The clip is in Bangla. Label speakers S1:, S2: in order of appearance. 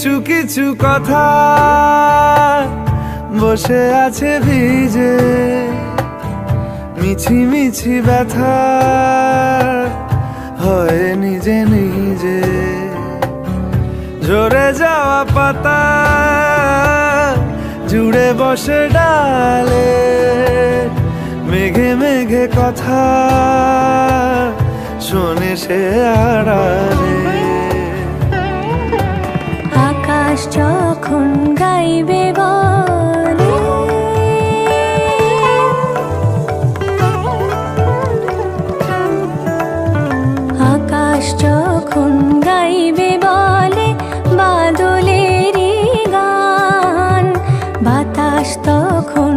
S1: কিছু কিছু কথা বসে আছে ভিজে, মিছি মিছি ব্যথা হয় নিজে নিজে। ঝরে যাওয়া পাতা জুড়ে বসে ডালে, মেঘে মেঘে কথা শোনে সে আড়ালে।
S2: আকাশ যখন গাইবে বলে, আকাশ যখন গাইবে বলে বাদলেরই গান, বাতাস তখন